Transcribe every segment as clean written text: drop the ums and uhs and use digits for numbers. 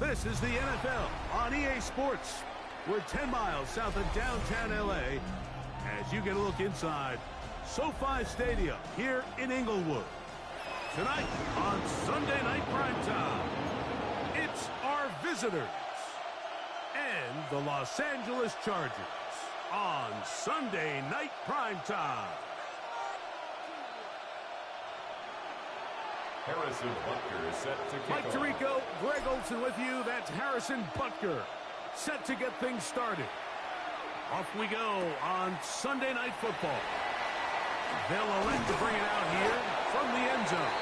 This is the NFL on EA Sports. We're 10 miles south of downtown LA as you get a look inside SoFi Stadium here in Inglewood. Tonight on Sunday Night Primetime, it's our visitors and the Los Angeles Chargers on Sunday Night Primetime. Harrison Butker is set to kick Mike off. Tirico, Greg Olson with you. That's Harrison Butker set to get things started. Off we go on Sunday Night Football. They'll elect to bring it out here from the end zone.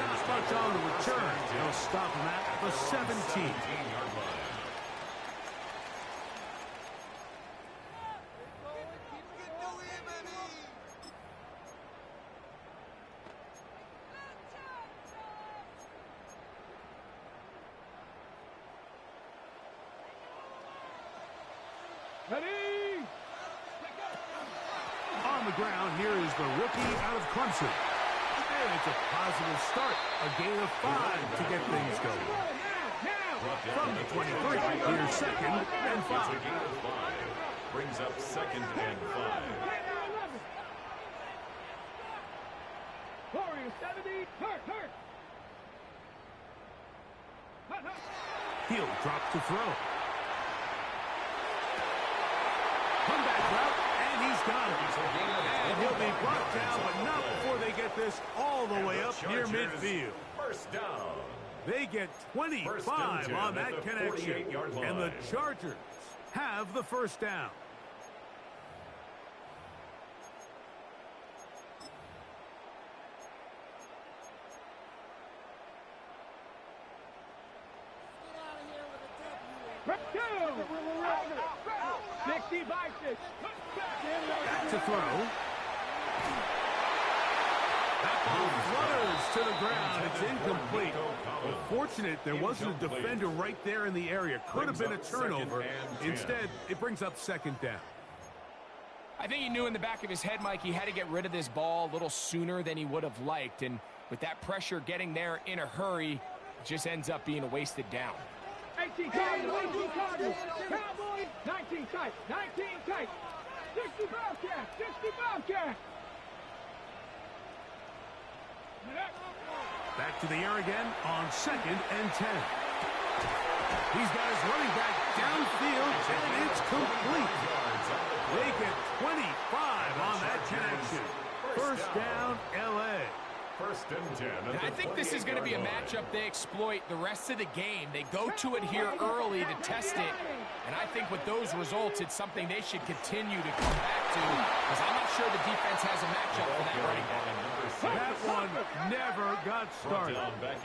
Not much on the return. They'll stop him at the 17. Ready? On the ground, here is the rookie out of Clemson. And it's a positive start. A gain of 5 to get things going. From the 23, here's second and 5. Brings up second and 5. Warriors 70, hurt. He'll drop to throw. Comeback route, and he's got it. And he'll be brought down, but not before they get this all the way up near midfield. First down. They get 25 on that connection, and the Chargers have the first down. Two. 60 Bison. Back to throw. That ball flutters to the ground. It's incomplete. Unfortunate, there wasn't a defender right there in the area. Could have been a turnover. Instead, it brings up second down. I think he knew in the back of his head, Mike, he had to get rid of this ball a little sooner than he would have liked. And with that pressure getting there in a hurry, it just ends up being a wasted down. 18 Cardinals, 18 Cardinals, Cowboys, 19 tight, 19 tight, 60 Bobcats, 60 Bobcats. Back to the air again on second and 10. He's got his running back downfield, and it's complete. They get 25 on that connection. First down, L.A. First and 10. And I think this is going to be a matchup they exploit the rest of the game. They go to it here early to test it. And I think with those results, it's something they should continue to come back to, because I'm not sure the defense has a matchup for that running back. That one never got started.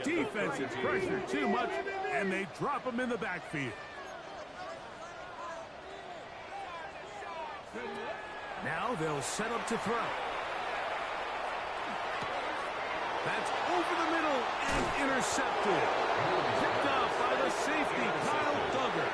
Defensive pressure too much, and they drop him in the backfield. Now they'll set up to throw. That's over the middle and intercepted. Picked off by the safety, Kyle Duggar.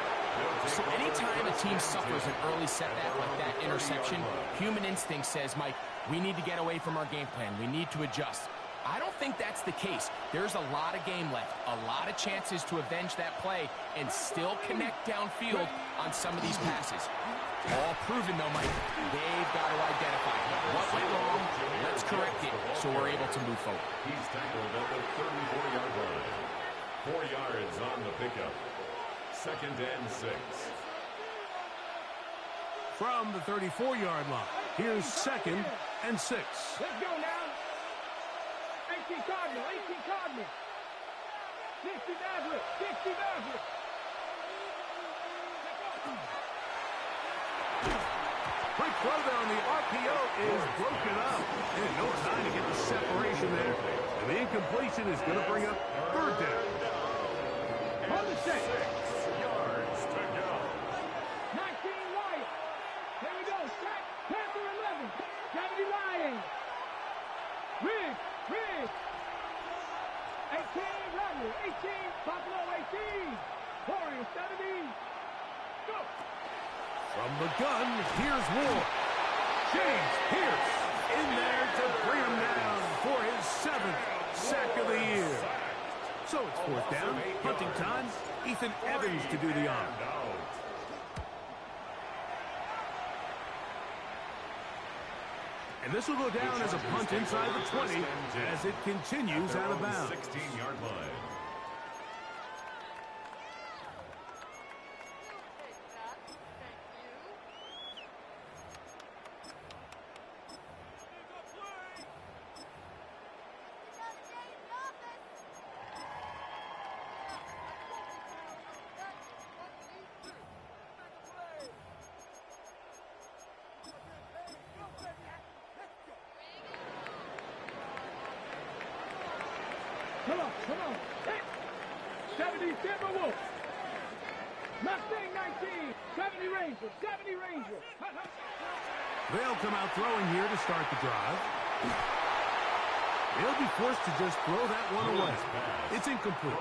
So anytime a team suffers an early setback like that interception, human instinct says, Mike, we need to get away from our game plan. We need to adjust. I don't think that's the case. There's a lot of game left, a lot of chances to avenge that play and still connect downfield on some of these passes. All proven, though, Mike. They've got to identify what went wrong. Let's correct it so we're able to move forward. He's tackled at the 34-yard line. 4 yards on the pickup. Second and 6. From the 34-yard line, here's second and 6. Let's go now. 18 Cardinals, 18 Cardinals. 60 Mavericks, 60 Mavericks. Quick throw there on the RPO is broken up. And no time to get the separation there. And the incompletion is going to bring up third down. On the set. 6 yards to go. 19 Lions. Here we go. Set. Panther 11. 70 Lions. Riggs. 18 Rebel. 18 Buffalo 18. Warriors 70. Go. From the gun, here's Ward. James Pierce in there to bring him down for his 7th sack of the year. So it's fourth down. Punting time. Ethan Evans to do the honor. And this will go down as a punt inside the 20 as it continues out of bounds. 16-yard line. Come on. Hey. 70 Timberwolves. Mustang 19. 70 Rangers. 70 Rangers. They'll come out throwing here to start the drive. They'll be forced to just throw that one away. It's incomplete.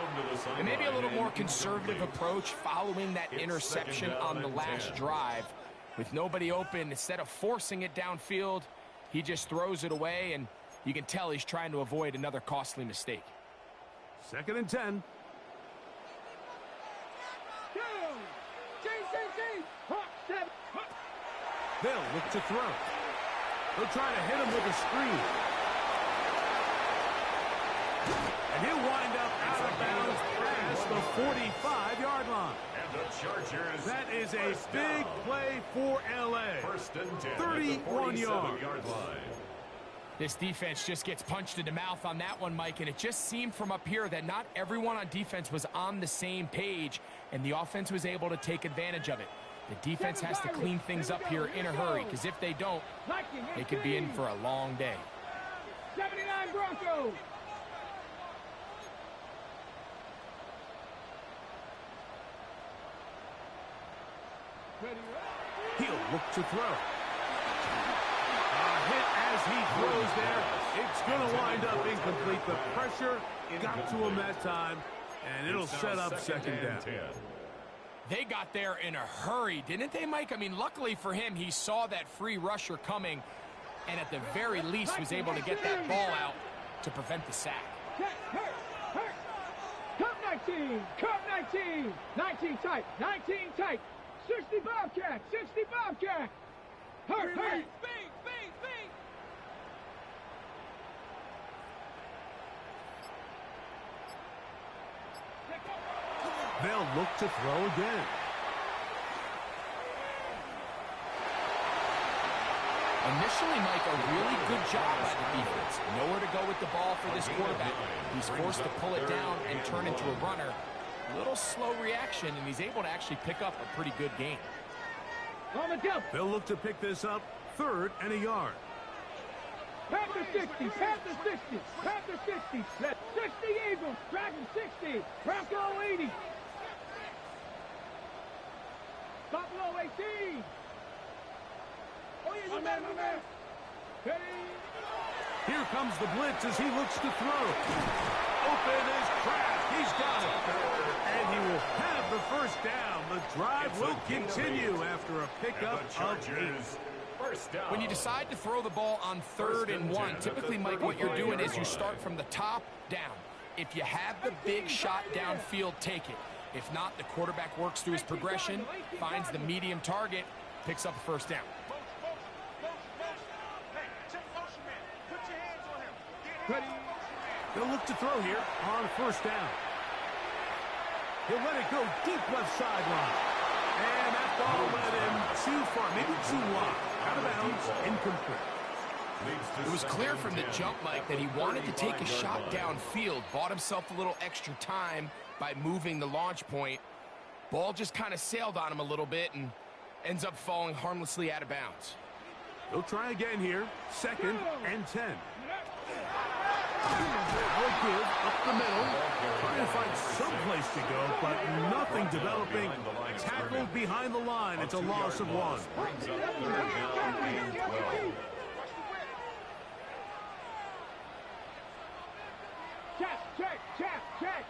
And maybe a little more conservative approach following that interception on the last drive. With nobody open, instead of forcing it downfield, he just throws it away, and you can tell he's trying to avoid another costly mistake. 2nd and 10. They'll look to throw. They'll try to hit him with a screen. And he'll wind up out of bounds past the 45-yard line. And the Chargers. That is a big play for L.A. 1st and 10. 31 yards. line. This defense just gets punched in the mouth on that one, Mike, and it just seemed from up here that not everyone on defense was on the same page, and the offense was able to take advantage of it. The defense has to clean things up here in a hurry, because if they don't, they could be in for a long day. 79 Broncos. He'll look to throw. Hit as he throws there. It's going to wind up incomplete. The pressure got to him that time, and it'll set up 2nd down. They got there in a hurry, didn't they, Mike? I mean, luckily for him, he saw that free rusher coming, and at the very least was able to get that ball out to prevent the sack. Come 19, come 19. 19 tight, 19 tight. 60 Bobcat, 60 Bobcat. Hurt. Beat. They'll look to throw again. Initially, Mike, a really good job by the defense. Nowhere to go with the ball for this quarterback. He's forced to pull it down and turn into a runner. A little slow reaction, and he's able to actually pick up a pretty good gain. They'll look to pick this up 3rd and a yard. Panther 60, Panther 60, Panther 60, 60 Eagles, Dragon 60, Bronco 80. Buffalo 18. Oh, yeah, my man. Ready? Here comes the blitz as he looks to throw. Open is Kraft. He's got it. And he will have the 1st down. The drive will continue after a pickup of 8. When you decide to throw the ball on 3rd and 1, typically, Mike, what you're doing is you start from the top down. If you have the big shot downfield, take it. If not, the quarterback works through his progression, finds the medium target, picks up a 1st down. They'll look to throw here on 1st down. He'll let it go deep left sideline. And that ball went in too far, maybe too wide. Out of bounds, incomplete. It was clear from the jump, Mike, that he wanted to take a shot downfield, bought himself a little extra time by moving the launch point. Ball just kind of sailed on him a little bit and ends up falling harmlessly out of bounds. They'll try again here, 2nd and 10. Now a give up the middle, trying to find some place to go, but nothing developing. Tackled behind the line. It's a loss of 1. Check.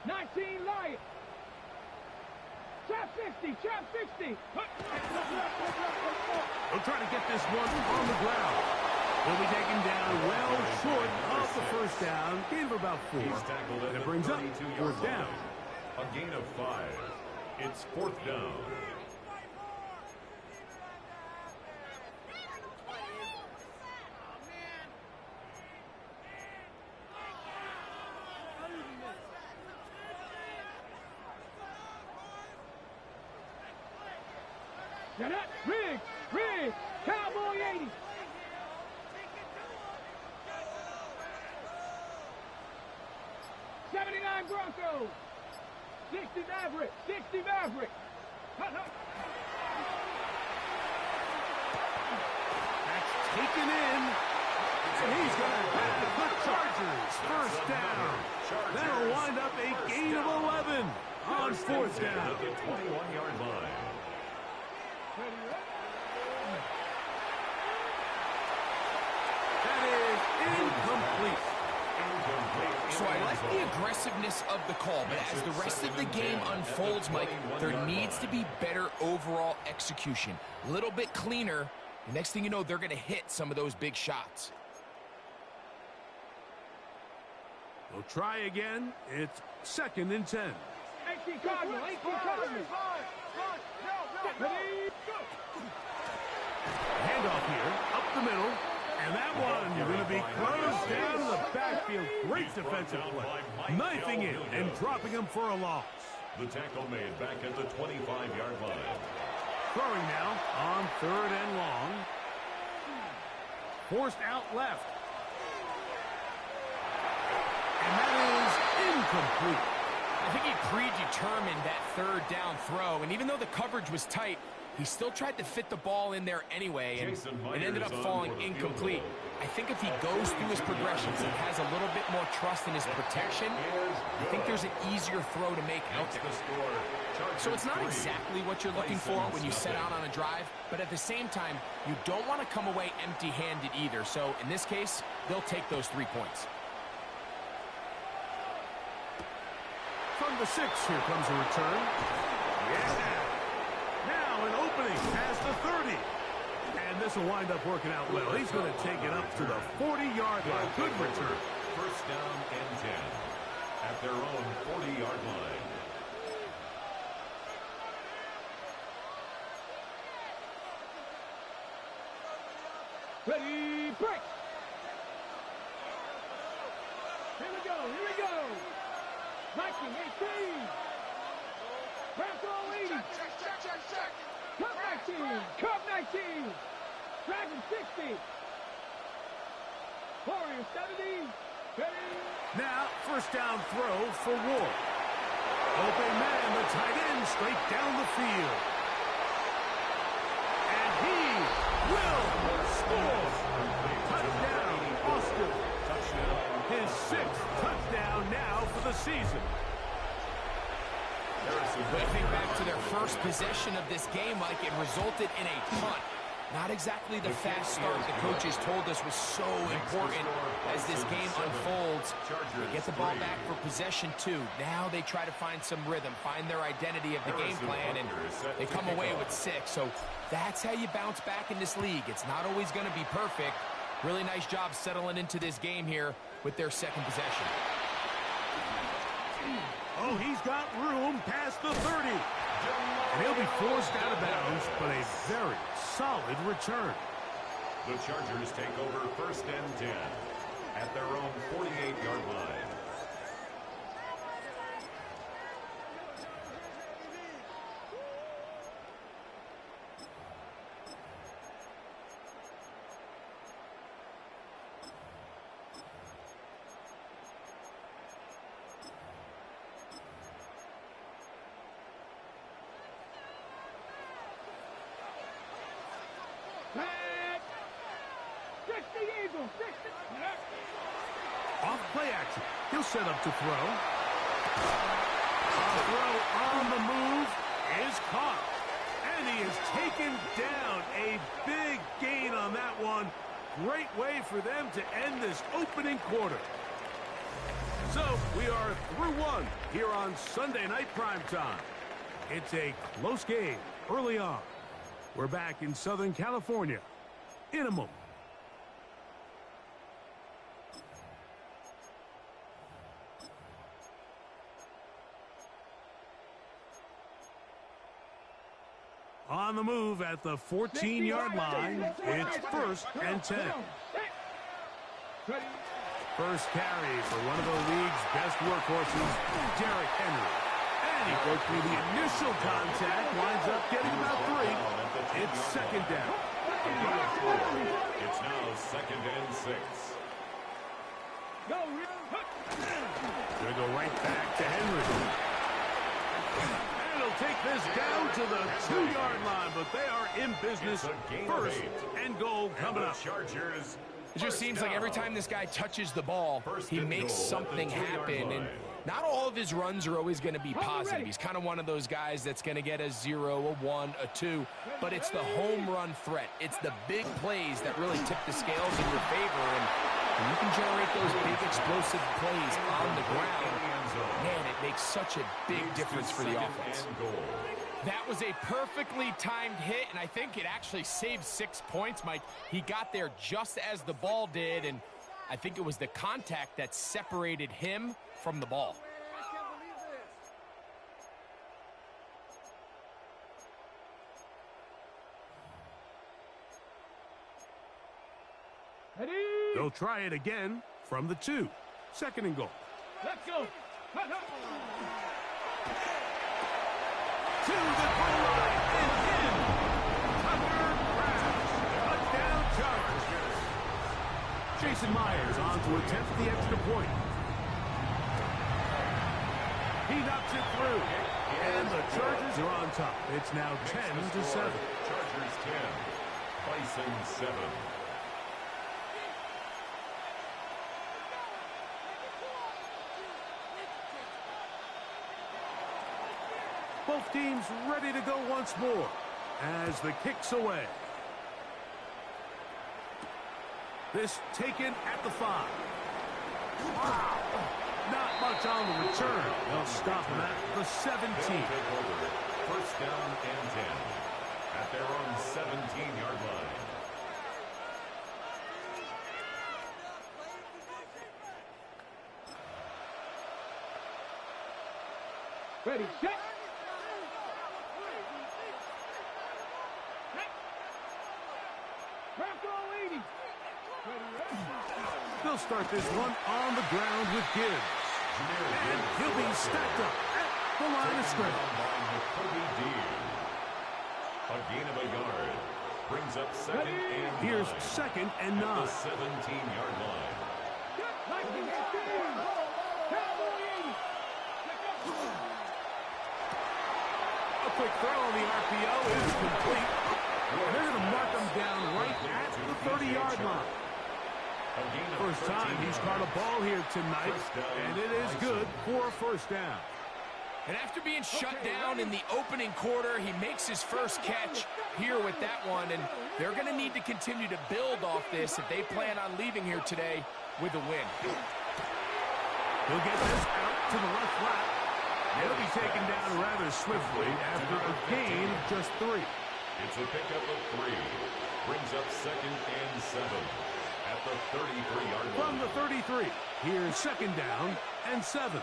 19 Lions. Trap 60. They'll try to get this one on the ground. He'll be taken down well short of the first down. Gain of about 4. And it brings up 4th down. A gain of 5. It's 4th down. Get up, Riggs, Cowboy 80. '79 Broncos, 60 Maverick, 60 Maverick. That's taken in. And he's going to have the Chargers. First down. That'll wind up a gain of 11 on 4th down. At the 21-yard line. That is incomplete. So I like the aggressiveness of the call, but as the rest of the game unfolds, Mike, there needs to be better overall execution. A little bit cleaner. The next thing you know, they're going to hit some of those big shots. We'll try again. It's 2nd and 10. 18 Cardinal, 18 Cardinal. Ready, go. Handoff here, up the middle. And that one, you're going to be closed down to the backfield. Great defensive play. Knifing it and dropping him for a loss. The tackle made back at the 25-yard line. Throwing now on 3rd and long. Forced out left. And that is incomplete. I think he predetermined that 3rd down throw, and even though the coverage was tight, he still tried to fit the ball in there anyway, and it ended up falling incomplete. I think if he goes through his progressions and has a little bit more trust in his protection, I think there's an easier throw to make out there. So it's not exactly what you're looking for when you set out on a drive, but at the same time, you don't want to come away empty-handed either. So in this case, they'll take those 3 points. From the 6, here comes a return. Yeah. Now an opening past the 30. And this will wind up working out well. He's going to take it up to the 40-yard line. Good return. First down and 10 at their own 40-yard line. Ready, break. Here we go, here we go. Viking 18. Bronco 80. Cup 19. Cup 19. Dragon 60. Warrior 70. Ready. Now, first down throw for Ward. Open man, the tight end, straight down the field. And he will score. Touchdown, Austin. His 6th touchdown now for the season. But I think back to their first possession of this game, Mike, it resulted in a punt. Not exactly the fast start the coaches told us was so important as this game unfolds. They get the ball back for possession 2. Now they try to find some rhythm, find their identity of the game plan, and they come away with 6. So that's how you bounce back in this league. It's not always going to be perfect. Really nice job settling into this game here with their 2nd possession. Oh, he's got room past the 30. And he'll be forced out of bounds, but a very solid return. The Chargers take over first and 10 at their own 48-yard line. Off play action. He'll set up to throw. A throw on the move is caught. And he is taken down. A big gain on that one. Great way for them to end this opening quarter. So we are through one here on Sunday Night Primetime. It's a close game early on. We're back in Southern California in a moment. On the move at the 14-yard line. It's 1st and 10. First carry for one of the league's best workhorses, Derrick Henry. And he broke through the initial contact, winds up getting about 3. It's 2nd down. It's now 2nd and 6. Gonna go right back to Henry. And he'll take this down to the 2-yard line, but they are in business. 1st and goal coming up. Chargers. It just seems like every time this guy touches the ball, he makes something happen. And not all of his runs are always going to be positive. He's kind of one of those guys that's going to get a 0, a 1, a 2. But it's the home run threat. It's the big plays that really tip the scales in your favor. And when you can generate those big explosive plays on the ground, man, it makes such a big difference for the offense. That was a perfectly timed hit, and I think it actually saved 6 points, Mike. He got there just as the ball did, and I think it was the contact that separated him from the ball. They'll try it again from the 2. 2nd and goal. Let's go. To the goal line and in. Tucker grabs. Touchdown Chargers. Jason Myers on to attempt the extra point. He knocks it through. And the Chargers are on top. It's now 10-7. Chargers 10. Bison 7. Both teams ready to go once more as the kick's away. This taken at the 5. Wow. Not much on the return. They'll stop him at the 17. First down and 10 at their own 17-yard line. Ready, set. They'll start this one on the ground with Gibbs. And he'll be stacked up at the line of scrimmage. A gain of a yard. Brings up 2nd and 9. Here's 2nd and 9. At the 17-yard line. A quick throw on the RPO is complete. They're going to mark him down right at the 30-yard line. First time he's caught a ball here tonight, and it is good for a 1st down. And after being shut down in the opening quarter, he makes his first catch here with that one, and they're going to need to continue to build off this if they plan on leaving here today with a win. He'll get this out to the left flat. They'll be taken down rather swiftly after a gain of just 3. It's a pickup of 3. Brings up 2nd and 7 at the 33-yard line. From the 33, here's 2nd down and 7.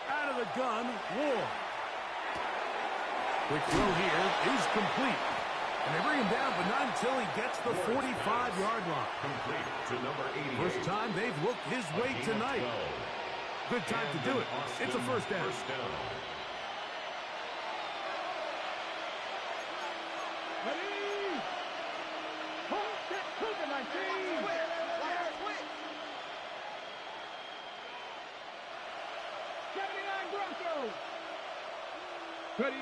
Out of the gun, Ward. Quick throw here is complete. And they bring him down, but not until he gets the 45-yard line. Complete to number 88. First time they've looked his way tonight. Good time to do it. It's a 1st down. Ready.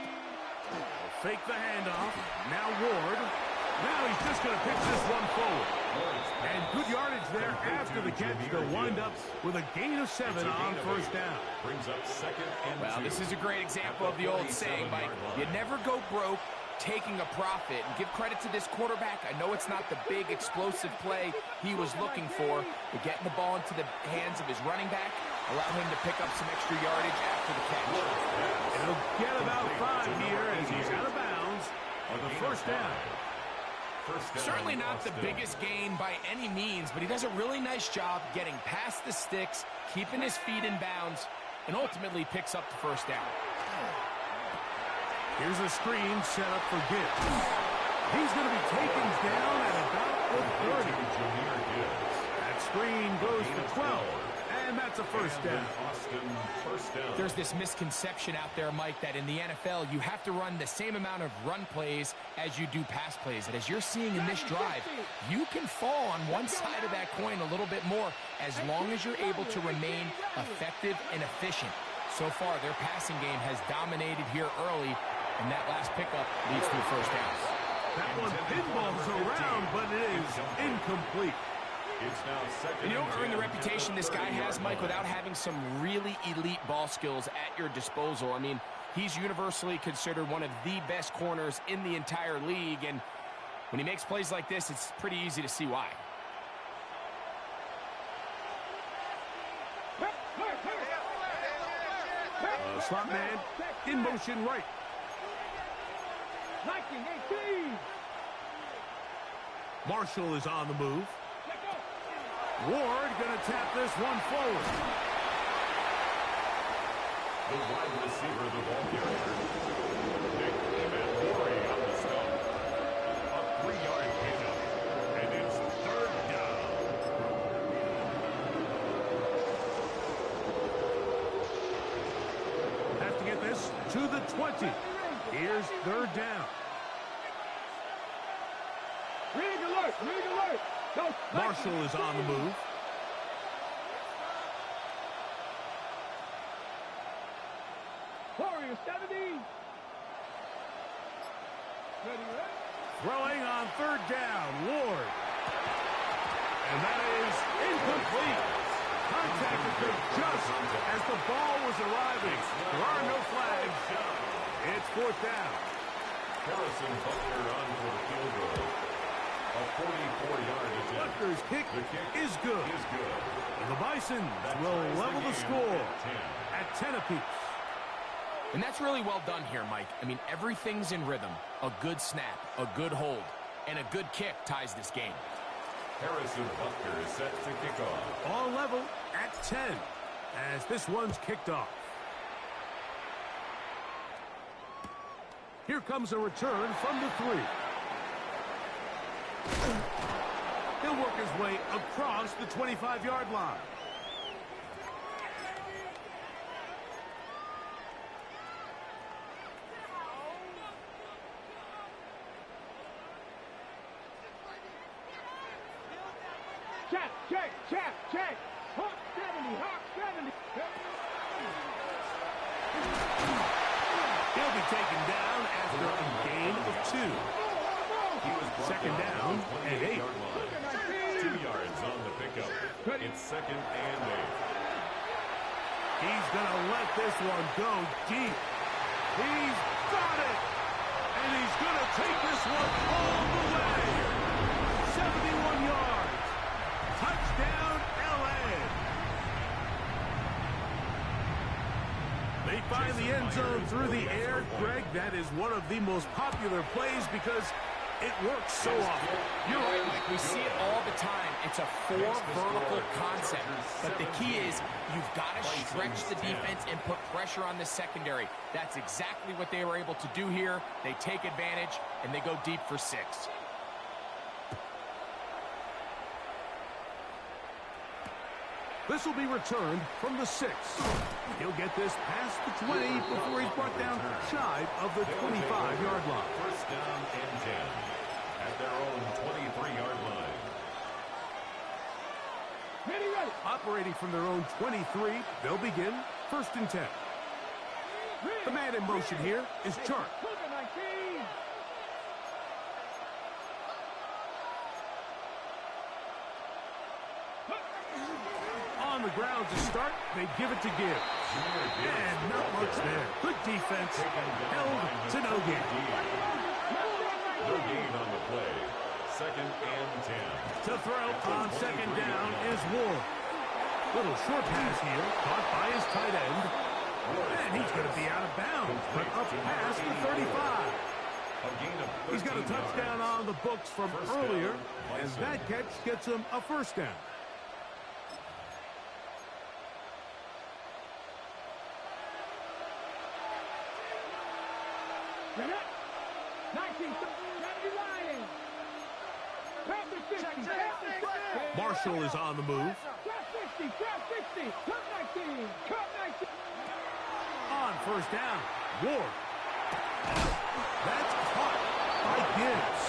Fake the handoff. Now Ward. Now he's just going to pitch this one forward. And good yardage there after the catch. They'll wind up with a gain of 7 on 1st down. Brings up 2nd and 2. Well, this is a great example of the old saying, Mike. You never go broke taking a profit. And give credit to this quarterback. I know it's not the big explosive play he was looking for, but getting the ball into the hands of his running back allowed him to pick up some extra yardage after the catch. He'll get about 5 here as he's out of bounds on the 1st down. Certainly not the biggest gain by any means, but he does a really nice job getting past the sticks, keeping his feet in bounds, and ultimately picks up the 1st down. Here's a screen set up for Gibbs. He's going to be taken down at about the 30. That screen goes for 12. And that's a first down. There's this misconception out there, Mike, that in the NFL, you have to run the same amount of run plays as you do pass plays. And as you're seeing in this drive, you can fall on one side of that coin a little bit more as long as you're able to remain effective and efficient. So far, their passing game has dominated here early, and that last pickup leads to a first down. That one pinballs around, but it is incomplete. And you don't earn the reputation this guy has, Mike, without having some really elite ball skills at your disposal. I mean, he's universally considered one of the best corners in the entire league, and when he makes plays like this, it's pretty easy to see why. Slot man in motion right. 1918. Marshall is on the move. Ward going to tap this one forward. The wide receiver, the ball carrier. Nick Emmett on the stop. A 3-yard pickup. And it's third down. Have to get this to the 20. Here's third down. Rig alert! Rig alert! Marshall is on the move. Warrior 70. Ready, ready. Throwing on third down, Ward. And that is incomplete. Contact occurred just as the ball was arriving. There are no flags. It's fourth down. Harrison Butler on for the field goal. A 44-yard attempt. Butler's kick is good. And the Bison will level the score at 10 apiece. And that's really well done here, Mike. I mean, everything's in rhythm. A good snap, a good hold, and a good kick ties this game. Harrison Butler is set to kick off. All level at 10 as this one's kicked off. Here comes a return from the 3. He'll work his way across the 25-yard line. Check. Hawk 70. He'll be taken down after a gain of 2. Second down and 8. 2 yards on the pickup. It's second and 8. He's going to let this one go deep. He's got it. And he's going to take this one all the way. 71 yards. Touchdown, L.A. They find the end zone through the air. Greg, that is one of the most popular plays because it works so often. You're right, Mike. We see it all the time. It's a 4 vertical concept. But the key is you've got to stretch the defense and put pressure on the secondary. That's exactly what they were able to do here. They take advantage, and they go deep for 6. This will be returned from the 6. He'll get this past the 20 before he's brought down shy of the 25-yard line. First down and 10 at their own 23-yard line. Ready. Operating from their own 23, they'll begin first and 10. The man in motion here is Chart. 19. On the ground to start, they give it to Gibbs. And not much there. Good defense, held to no gain. No gain on the play. Second and 10. To throw on second down is Ward. Little short pass here, caught by his tight end. And he's going to be out of bounds, but up past the 35. He's got a touchdown on the books from earlier, as that catch gets him a first down. Marshall is on the move. On first down, Ward. That's caught by Gibbs.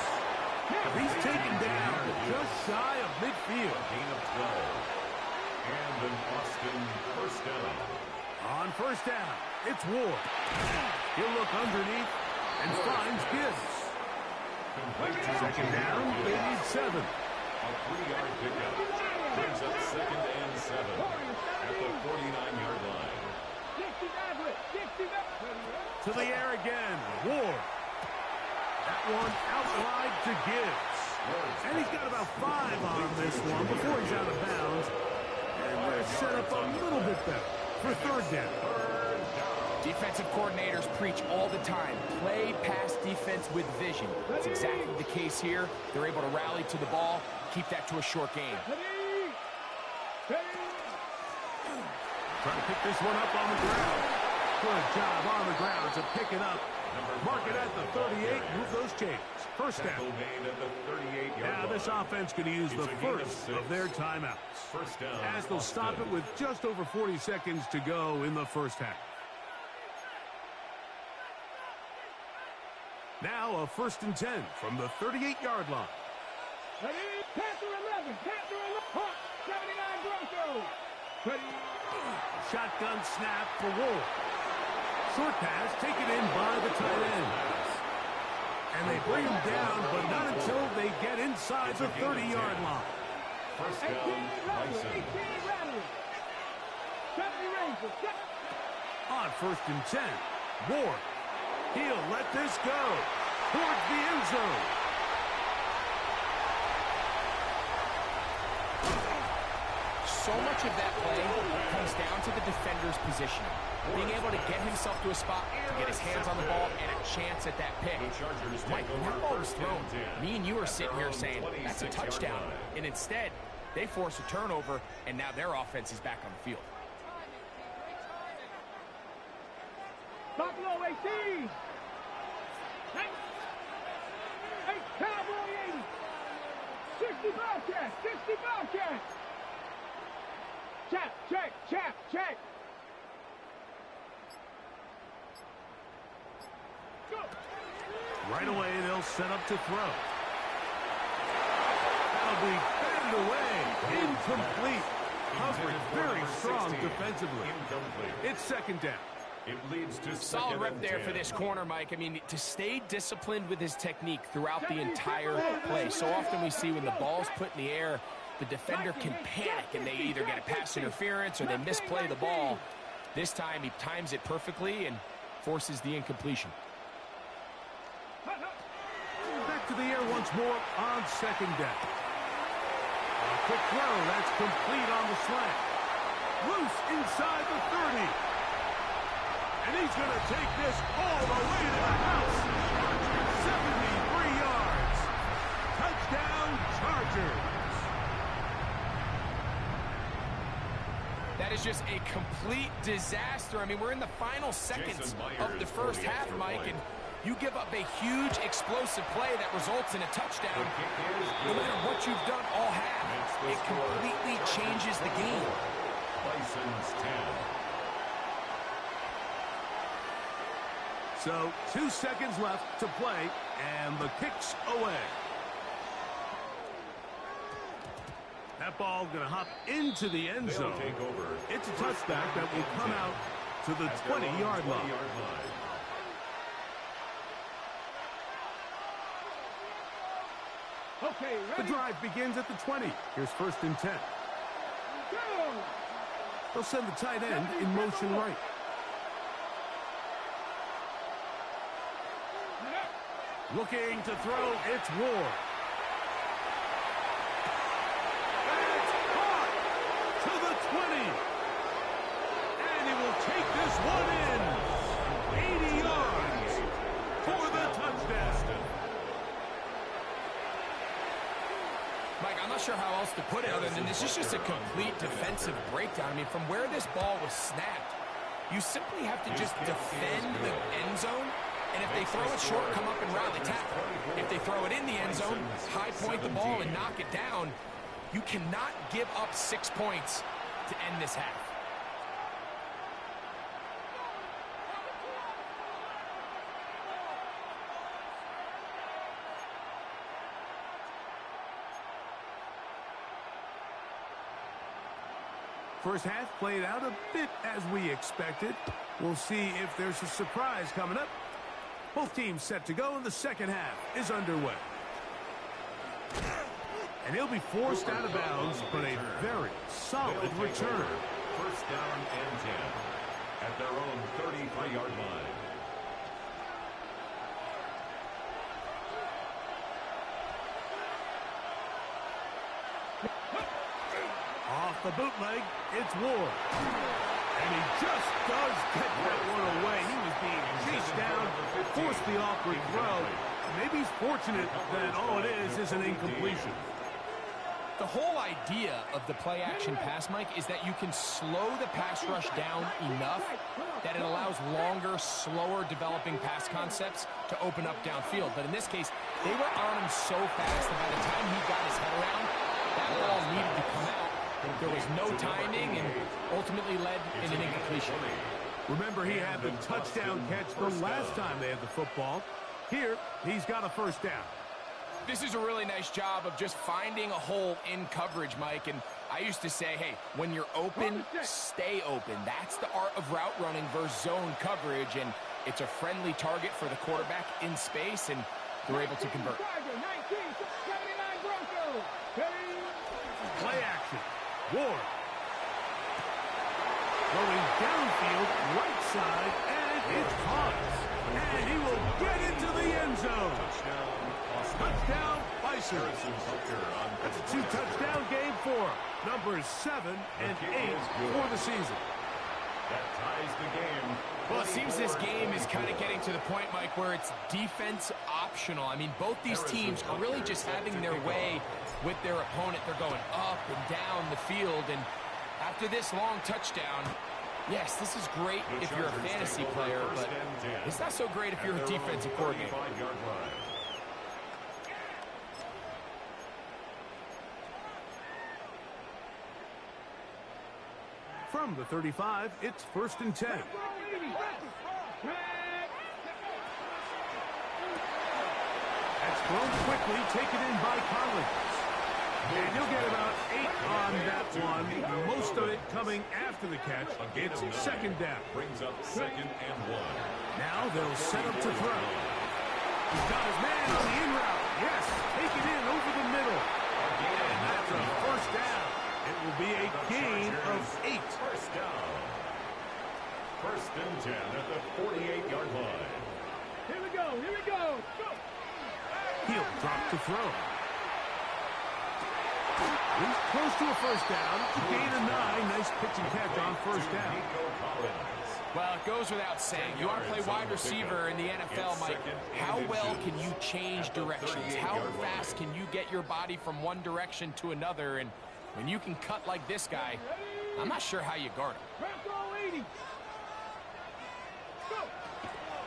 He's taken down just shy of midfield. Gain of 12. And an Austin first down. On first down, it's Ward. He'll look underneath and finds Gibbs. Second down, they need 7. A 3-yard pickup. Brings up 2nd and 7 at the 49-yard line. To the air again, Ward. That one out wide to Gibbs. And he's got about 5 on this one before he's out of bounds. And they're set up a little bit better for third down. Defensive coordinators preach all the time, play pass defense with vision. That's exactly the case here. They're able to rally to the ball, keep that to a short game. Trying to pick this one up on the ground. Good job on the ground to pick it up. Mark it at the 38, move those chains. First down. Now this offense going to use the first of their timeouts. First down. As they'll stop it with just over 40 seconds to go in the first half. Now a 1st and 10 from the 38-yard line. Panther 11, 79 Broncos. Shotgun snap for Ward. Short pass taken in by the tight end. And they bring him down, but not until they get inside the 30-yard line. First down, Bison. On 1st and 10, Ward. He'll let this go towards the end zone. So much of that play comes down to the defender's positioning. Being able to get himself to a spot, to get his hands on the ball, and a chance at that pick. Mike, when that ball was thrown, me and you are sitting here saying, that's a touchdown. And instead, they force a turnover, and now their offense is back on the field. Buffalo 18. Hey, Cowboy 80. 60 Bobcats, 60 Bobcats. Check. Go. Right away, they'll set up to throw. That'll be batted away. Incomplete. Coverage very strong defensively. It's 2nd down. It leads to Solid rep there for this corner, Mike. I mean, to stay disciplined with his technique throughout the entire play. So often we see when the ball's put in the air, the defender can panic and they either get a pass interference or they misplay the ball. This time he times it perfectly and forces the incompletion. Back to the air once more on 2nd down. A quick throw, that's complete on the slant. Loose inside the 30. And he's going to take this all the way to the house. 73 yards. Touchdown, Chargers. That is just a complete disaster. I mean, we're in the final seconds of the first half, Mike, and you give up a huge explosive play that results in a touchdown. No matter what you've done all half, it completely changes the game. Bison's 10. So 2 seconds left to play, and the kick's away. That ball going to hop into the end zone. It's a touchback that will come out to the 20-yard line. Okay, The drive begins at the 20. Here's 1st and 10. go. They'll send the tight end in motion right. Looking to throw, it's Ward. It's caught to the 20. And he will take this one in. 80 yards for the touchdown. Mike, I'm not sure how else to put it other than this is just a complete defensive breakdown. I mean, from where this ball was snapped, you simply have to just defend the end zone And if they throw it short, come up and rally tackle. If they throw it in the end zone, high point the ball and knock it down, you cannot give up 6 points to end this half. First half played out a bit as we expected. We'll see if there's a surprise coming up. Both teams set to go, and the second half is underway. And he'll be forced out of bounds, but a very solid return. First down and 10 at their own 33-yard line. Off the bootleg, it's Ward. And he just does get that one away. He was being chased down, forced the awkward throw. Maybe he's fortunate that all it is an incompletion. The whole idea of the play-action pass, Mike, is that you can slow the pass rush down enough that it allows longer, slower developing pass concepts to open up downfield. But in this case, they were on him so fast that by the time he got his head around, that ball needed to come out. There was no timing and ultimately led in an incompletion. Remember, he had the touchdown catch the last time they had the football. Here, he's got a first down. This is a really nice job of just finding a hole in coverage, Mike. And I used to say, hey, when you're open, stay open. That's the art of route running versus zone coverage. And it's a friendly target for the quarterback in space, and they're able to convert. Play action. Ward. Going downfield, right side, and it's caught. And he will get into the end zone. Touchdown, Bison. That's a 2-touchdown game for him. Numbers 7 and 8 for the season. That ties the game. Well, it seems this game is kind of getting to the point, Mike, where it's defense optional. I mean, both these teams are really just having their way with their opponent. They're going up and down the field, and after this long touchdown, yes, this is great if you're a fantasy player, but it's not so great if you're a defensive coordinator. From the 35, it's 1st and 10. That's thrown quickly, taken in by Collins. And you'll get about 8 on that one. Most of it coming after the catch. It's second down. Brings up 2nd and 1. Now they'll set up to throw. He's got his man on the in route. Yes, take it in over the middle. And that's a first down. It will be a gain of 8. First down. 1st and 10 at the 48-yard line. Here we go. Here we go. Go. He'll drop to throw. He's close to a first down. Gain of 9. Nice pitch and catch on first down. Well, it goes without saying. You want to play wide receiver in the NFL, Mike. How well can you change directions? How fast can you get your body from one direction to another? And when you can cut like this guy, I'm not sure how you guard him.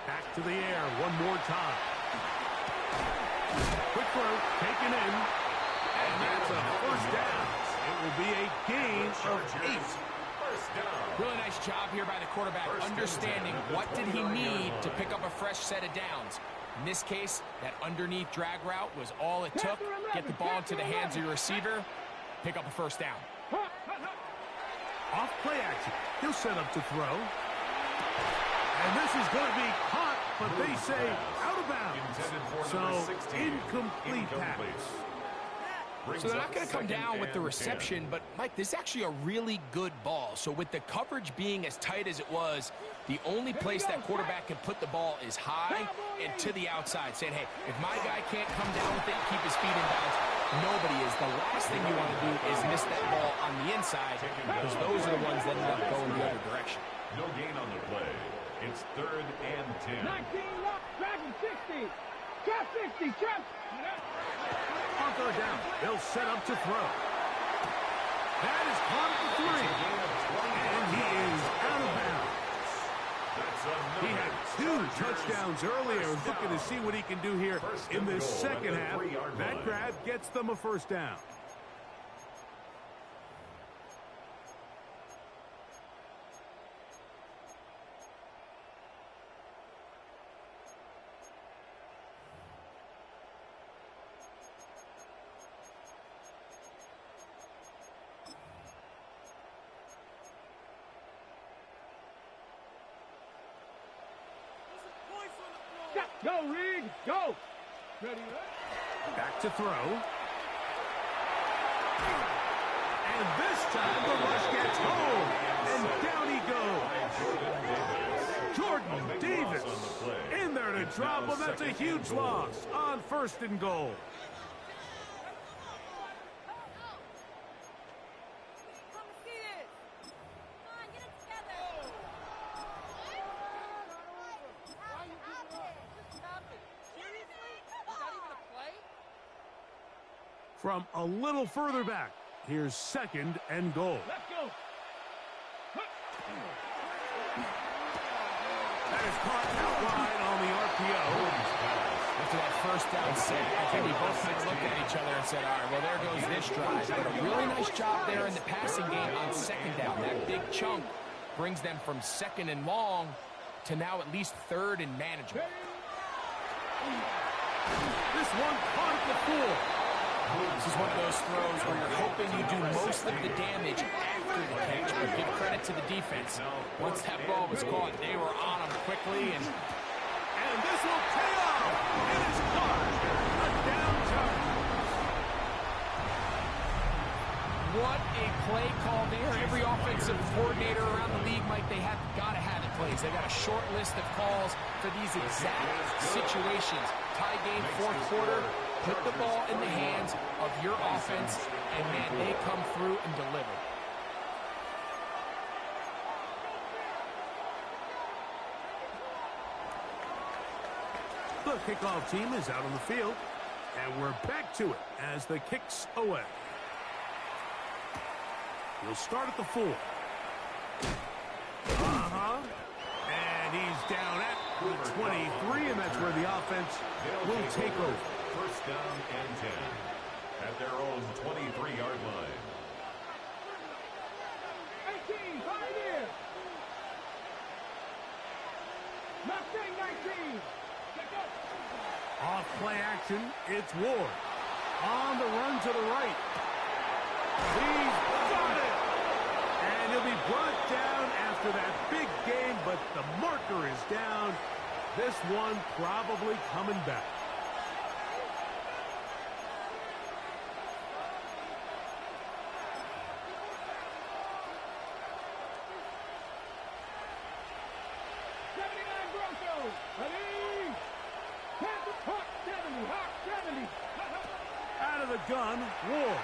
Back to the air one more time. Quick throw, taken in. And that's a first down. It will be a gain of 8. Really nice job here by the quarterback, understanding what did he need to pick up a fresh set of downs. In this case, that underneath drag route was all it took. Get the ball into the hands of your receiver, pick up a first down. Off play action. He'll set up to throw. And this is going to be caught, but they say out of bounds. So incomplete pass. So they're not going to come down with the reception, but, Mike, this is actually a really good ball. So with the coverage being as tight as it was, the only place that quarterback can put the ball is high and to the outside, saying, hey, if my guy can't come down with it and keep his feet in bounds, nobody is. The last thing you want to do is miss that ball on the inside, because those are the ones that end up going the other direction. No gain on the play. It's 3rd and 10. 19 left, Dragon 60. Trap 60, trap. On third down, they'll set up to throw. That is caught at the 3. And he is out of bounds. He had 2 touchdowns earlier. Looking to see what he can do here in this second half. That grab gets them a first down. Go, Reed, go! Ready, Back to throw. And this time the rush gets home. And down he goes. Jordan Davis in there to drop him. That's a huge loss on 1st and goal. From a little further back, here's 2nd and goal. Let's go. That is caught out wide on the RPO. After that first down set, I think we both kind of looked at each other and said, all right, well, there goes this drive. But a really nice job there in the passing game on 2nd down. That big chunk brings them from 2nd and long to now at least 3rd and manageable. This one caught at the 4. This is one of those throws where you're hoping you do most of the damage after the catch, but give credit to the defense. Once that ball was caught, they were on him quickly, and this will pay off. It is caught. A down target. What a play call there. Every offensive coordinator around the league, Mike, they have got to have it plays. They got a short list of calls for these exact situations. Tie game, 4th quarter. Put the ball in the hands of your offense, and, man, they come through and deliver. The kickoff team is out on the field, and we're back to it as the kick's away. We'll start at the 4. And he's down at the 23, and that's where the offense will take over. 1st down and 10 at their own 23-yard line. 18, Pioneer! Mustang 19! Off play action, it's Ward. On the run to the right. He's got it! And he'll be brought down after that big game, but the marker is down. This one probably coming back. Out of the gun, Ward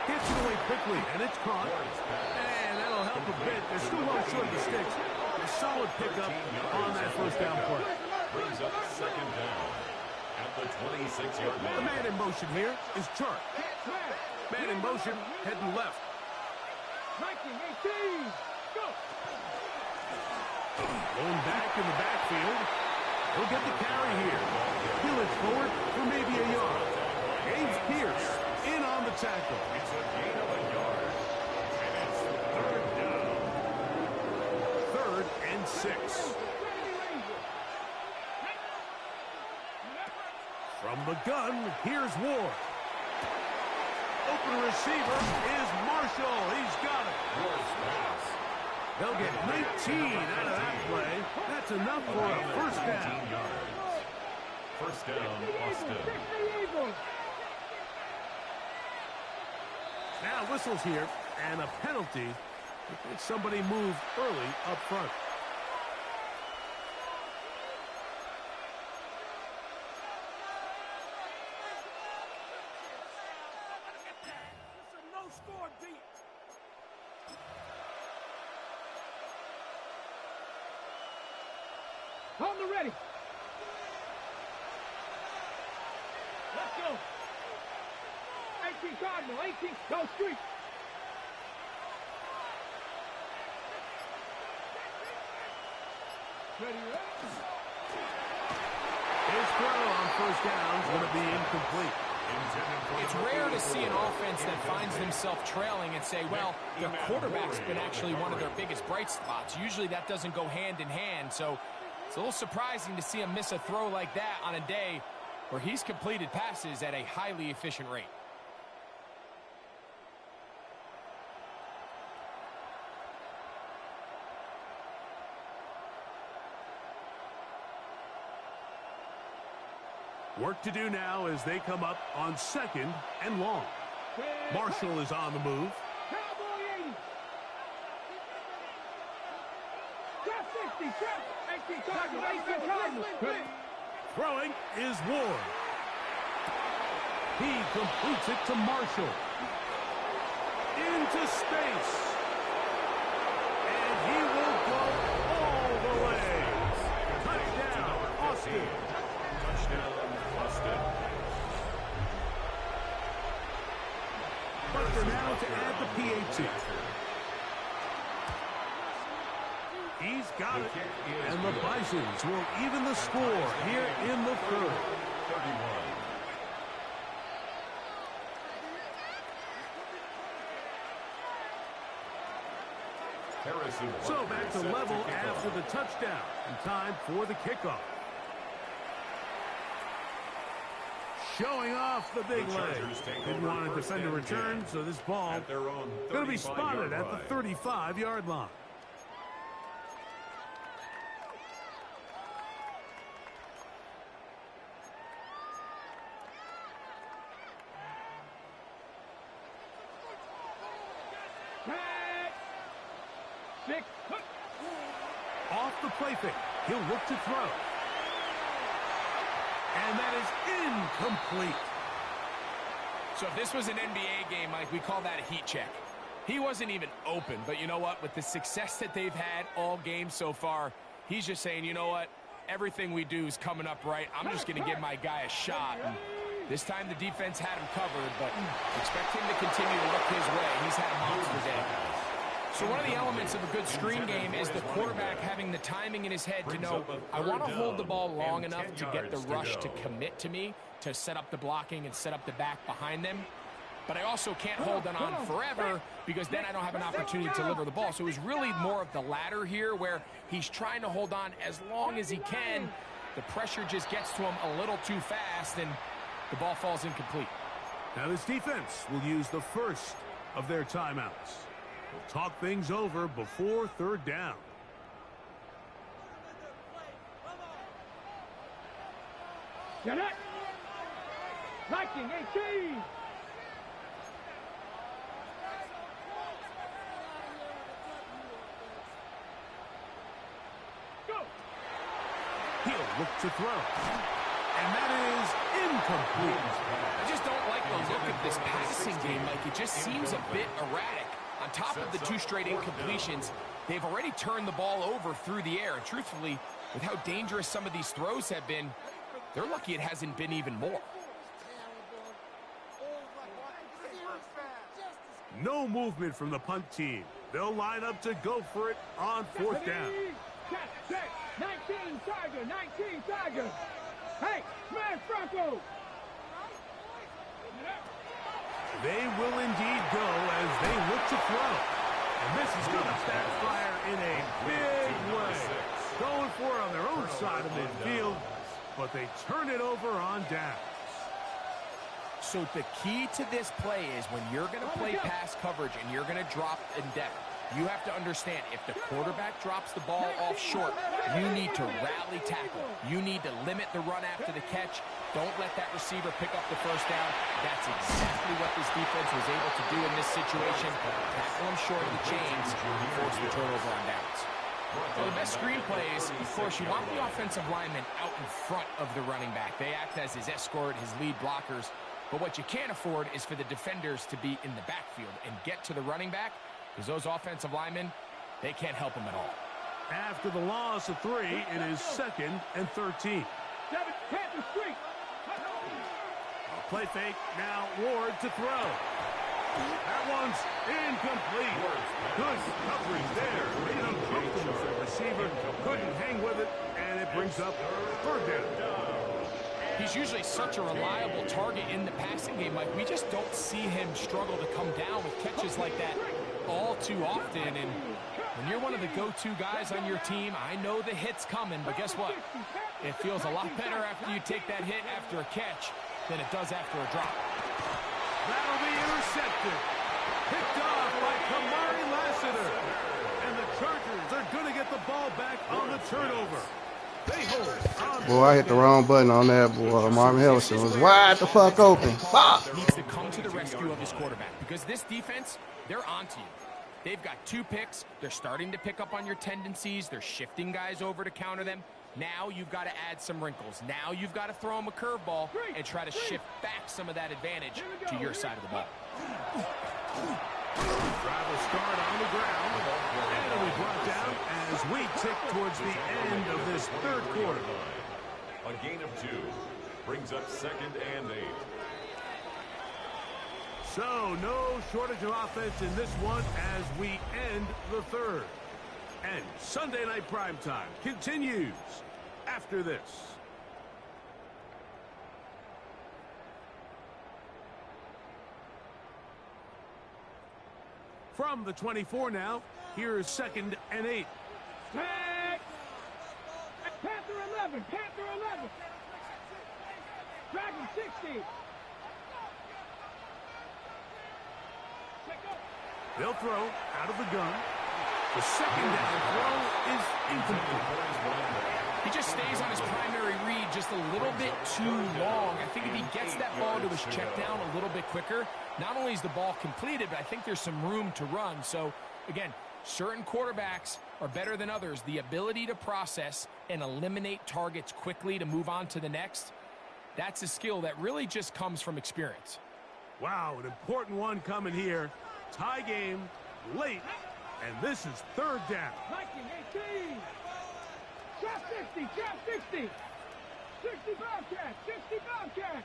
gets it away quickly, and it's caught. And that'll help a bit. They're still well short of the sticks. A solid pickup on that 1st down play. Brings up 2nd down at the 26-yard line. The man in motion here is Chart. Man in motion, heading left. 19, 18, go! Going back in the backfield. He'll get the carry here. He'll it forward for maybe a yard. James Pierce in on the tackle. It's a gain of a yard. And it's 3rd down. 3rd and 6. From the gun, here's Ward. Open receiver is Marshall. He's got it. Ward's pass. They'll get 19 out of that play. That's enough for a 1st down. 19 yards. 1st down, Austin. Now whistles here, and a penalty if somebody moved early up front. On the ready. Let's go. 18 Cardinal, 18, go street. Ready, ready. His throw on first down is going to be incomplete. It's rare to see an offense that finds themselves trailing and say, well, their quarterback's been actually one of their biggest bright spots. Usually that doesn't go hand in hand, so it's a little surprising to see him miss a throw like that on a day where he's completed passes at a highly efficient rate. Work to do now as they come up on 2nd and long. Marshall is on the move. Cowboy 80. Got 60. 18 targets. Throwing is Ward. He completes it to Marshall. Into space. And he will go all the way. Touchdown, Austin. Touchdown, Austin. But for now to add the PAT. He's got it. And the Bisons will even the score here in the 3rd. 31. So back to level after the touchdown. And time for the kickoff. Showing off the big leg. Didn't want to defend a return, so this ball going to be spotted at the 35-yard line. Off the play fake. He'll look to throw. And that is incomplete. So if this was an NBA game, Mike, we call that a heat check. He wasn't even open, but you know what? With the success that they've had all game so far, he's just saying, you know what? Everything we do is coming up right. I'm just going to give my guy a shot. And this time the defense had him covered, but expect him to continue to look his way. He's had a monster day. So one of the elements of a good screen game is the quarterback having the timing in his head to know, I want to hold the ball long enough to get the rush to commit to me, to set up the blocking and set up the back behind them. But I also can't hold it on forever because then I don't have an opportunity to deliver the ball. So it was really more of the latter here where he's trying to hold on as long as he can. The pressure just gets to him a little too fast and the ball falls incomplete. Now this defense will use the first of their timeouts. We'll talk things over before 3rd down. Get it. 19-18. Go. He'll look to throw. And that is incomplete. I just don't like the look of this passing game. Like, it just seems a bit erratic. On top of the 2 straight incompletions, they've already turned the ball over through the air. And truthfully, with how dangerous some of these throws have been, they're lucky it hasn't been even more. No movement from the punt team. They'll line up to go for it on 4th down. 19 Tiger. Hey, smash Franco. They will indeed go as they look to throw. And this is going to backfire in a big way. Going for it on their own side of midfield, but they turn it over on downs. So the key to this play is when you're going to play pass coverage and you're going to drop in depth, you have to understand if the quarterback drops the ball off short, you need to rally tackle. You need to limit the run after the catch. Don't let that receiver pick up the first down. That's exactly what this defense was able to do in this situation. Tackle him short of the chains and force the turnover on downs. Well, the best screen plays, of course, you want the offensive lineman out in front of the running back. They act as his escort, his lead blockers. But what you can't afford is for the defenders to be in the backfield and get to the running back, because those offensive linemen, they can't help him at all. After the loss of 3, it is 2nd and 13. Play fake, now Ward to throw. That one's incomplete. Good coverage there. Made uncomfortable for the receiver. Couldn't hang with it, and it brings brings up third down. He's usually such a reliable target in the passing game, Mike. We just don't see him struggle to come down with catches like that all too often. And when you're one of the go-to guys on your team, I know the hit's coming, but guess what? It feels a lot better after you take that hit after a catch than it does after a drop. That'll be intercepted. Picked off by Kamari Lassiter. And the Chargers are going to get the ball back on the turnover. They hold. Boy, I hit the wrong button on that, boy. Marvin Harrison was wide the fuck open. Fuck! Needs to come to the rescue of his quarterback because this defense, they're onto you. They've got 2 picks. They're starting to pick up on your tendencies. They're shifting guys over to counter them. Now you've got to add some wrinkles. Now you've got to throw them a curveball and try to shift back some of that advantage to your side of the ball. Drive will start on the ground. And it'll be brought down as we tick towards the end of this third quarter. A gain of 2 brings up 2nd and 8. So, no shortage of offense in this one as we end the third. And Sunday Night Primetime continues after this. From the 24 now, here's 2nd and 8. Tag! Panther 11, Panther 11. Dragon 60. They'll throw out of the gun. The 2nd down throw is incomplete. He just stays on his primary read just a little bit too long. I think if he gets that ball to his check down a little bit quicker, not only is the ball completed, but I think there's some room to run. So, again, certain quarterbacks are better than others. The ability to process and eliminate targets quickly to move on to the next, that's a skill that really just comes from experience. Wow, an important one coming here. Tie game, late, and this is 3rd down. 1918. Trap 60, trap 60. 60 Bobcat, 60 Bobcat.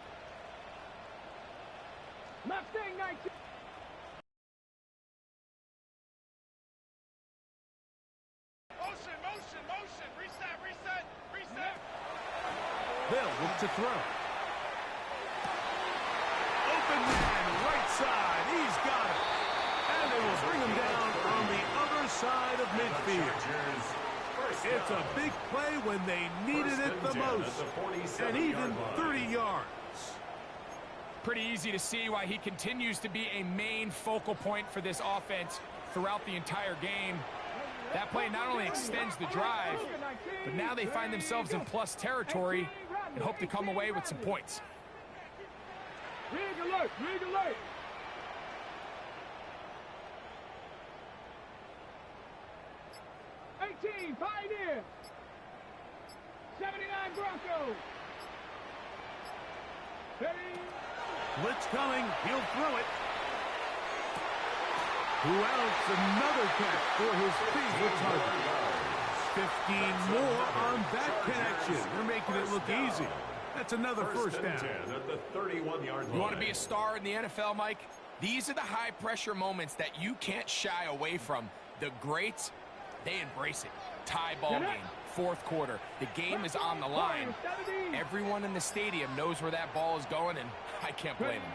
Mustang 19. Motion, reset. They'll look to throw. Open man, right side, he's got it. And they will bring him down on the other side of midfield. It's a big play when they needed it the most. And even 30 yards. Pretty easy to see why he continues to be a main focal point for this offense throughout the entire game. That play not only extends the drive, but now they find themselves in plus territory and hope to come away with some points. Rig alert, rig alert. Pioneer. 79 Broncos. Blitz coming, he'll throw it. Who else? Another catch for his favorite target. 15 more on that connection. They're making it look easy. That's another first down. At the 31-yard line. You want to be a star in the NFL, Mike? These are the high-pressure moments that you can't shy away from. The greats, they embrace it. Tie ball game, 4th quarter. The game is on the line. Everyone in the stadium knows where that ball is going, and I can't blame them.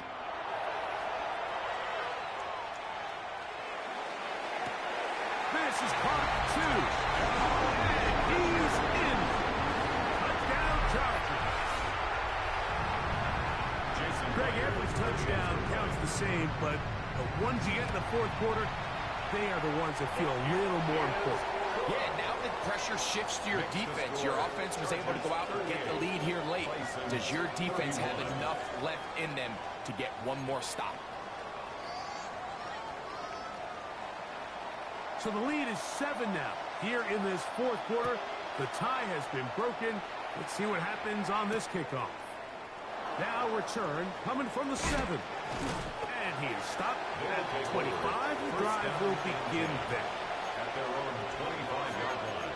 This is part 2. And he's in. Touchdown Chargers. Greg, every touchdown counts the same, but the ones you get in the 4th quarter, they are the ones that feel a little more important. Yeah, now that pressure shifts to your defense, your offense was able to go out and get the lead here late. Does your defense have enough left in them to get one more stop? So the lead is 7 now. Here in this 4th quarter, the tie has been broken. Let's see what happens on this kickoff. Now return coming from the 7. And he is stopped at 25. The drive will begin there. At their own 25-yard line.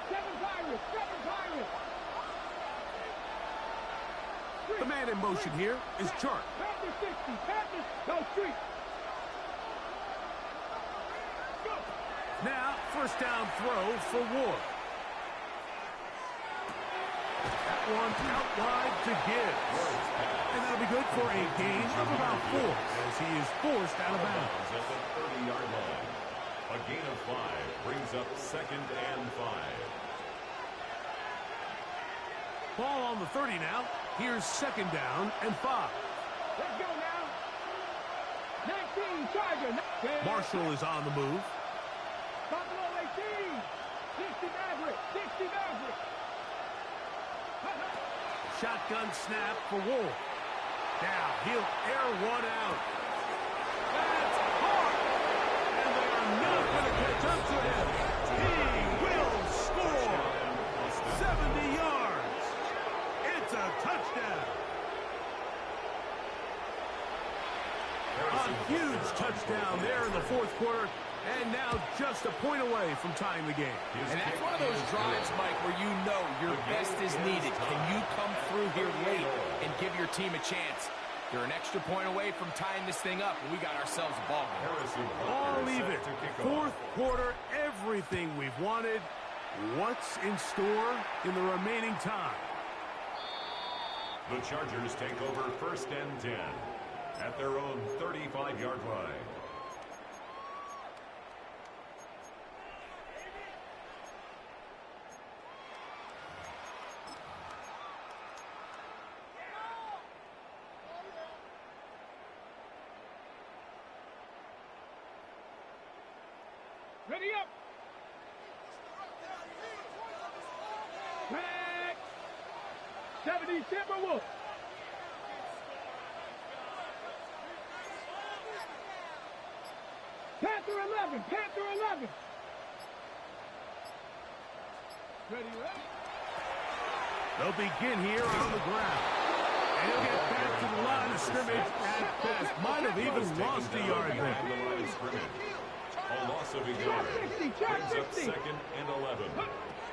Seven Pirates. The man in motion here is Chart. Panther 60, Panther, go street. Go. Now, first down throw for Ward. That one out wide to Gibbs. And that'll be good for a gain of about 4 as he is forced out of bounds. At the 30-yard line. A gain of 5 brings up 2nd and 5. Ball on the 30 now. Here's 2nd down and 5. Let's go now. 19, Charger. Marshall is on the move. Buffalo 18. 60 Maverick. 60 Maverick. Shotgun snap for Ward. Now he'll air one out. That's hard. And they are not going to catch up to him. He will score. 70 yards. It's a touchdown. A huge touchdown there in the 4th quarter. And now just a point away from tying the game. And that's one of those drives, Mike, where you know your best is needed. Can you come through here late and give your team a chance? You're an extra point away from tying this thing up, and we got ourselves a ball game. All even. 4th quarter, everything we've wanted. What's in store in the remaining time? The Chargers take over 1st and 10 at their own 35-yard line. Ready up. Back. 70 Timberwolves. Panther 11. Panther 11. Ready, ready. They'll begin here on the ground. And he'll get back to the line of scrimmage at best. Might have even lost a yard there. A loss of a yard brings up 2nd and 11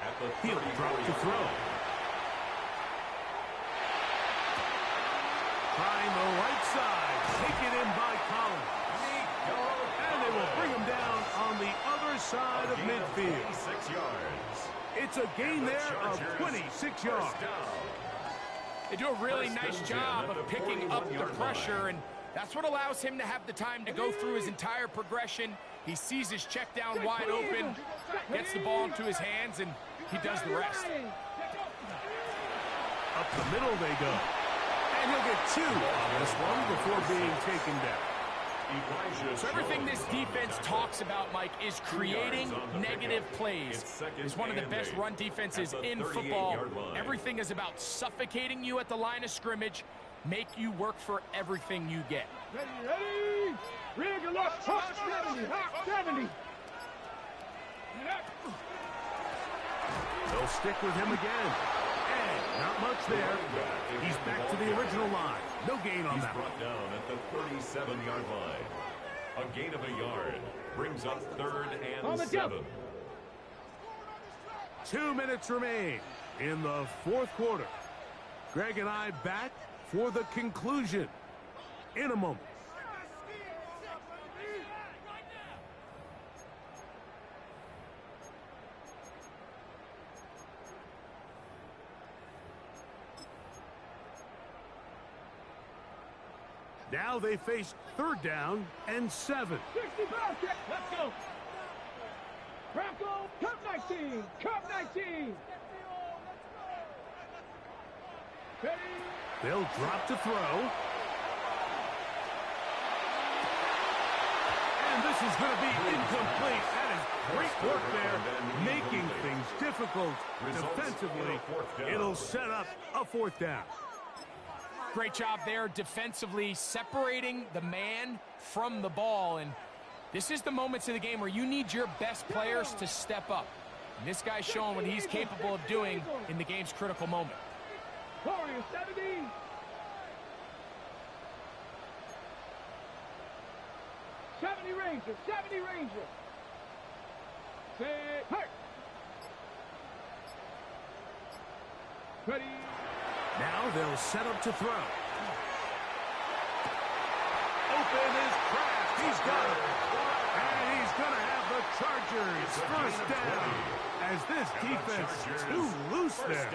at the 30. He'll drop to throw. Trying the right side. Taken in by Collins. And they will bring him down on the other side of midfield. 6 yards. It's a gain there of 26 yards. They do a really nice job of picking up the pressure, and that's what allows him to have the time to go through his entire progression. He sees his check down wide open, gets the ball into his hands, and he does the rest. Up the middle they go. And he'll get 2 on this one before being taken down. So everything this defense talks about, Mike, is creating negative plays. It's one of the best run defenses in football. Everything is about suffocating you at the line of scrimmage, make you work for everything you get. Ready, ready. Rig lock, hop 70, hop 70. They'll stick with him again. And not much there. He's back to the original line. No gain on that. He's brought down at the 37-yard line. A gain of a yard brings up 3rd and 7. 2 minutes remain in the 4th quarter. Greg and I back for the conclusion in a moment. Now they face 3rd down and 7. 65, let's go. Bronco, Cup 19, Cup 19. Ready. They'll drop to throw. And this is going to be incomplete. That is great work there, making things difficult defensively. It'll set up a 4th down. Great job there defensively, separating the man from the ball. And this is the moments of the game where you need your best players to step up. And this guy's showing what he's capable of doing in the game's critical moment. Warrior 70. Ranger, 70 Ranger. Say, hurt. Ready. Now they'll set up to throw. Open is Kraft. He's got it. And he's going to have the Chargers first down. As this defense too loose there.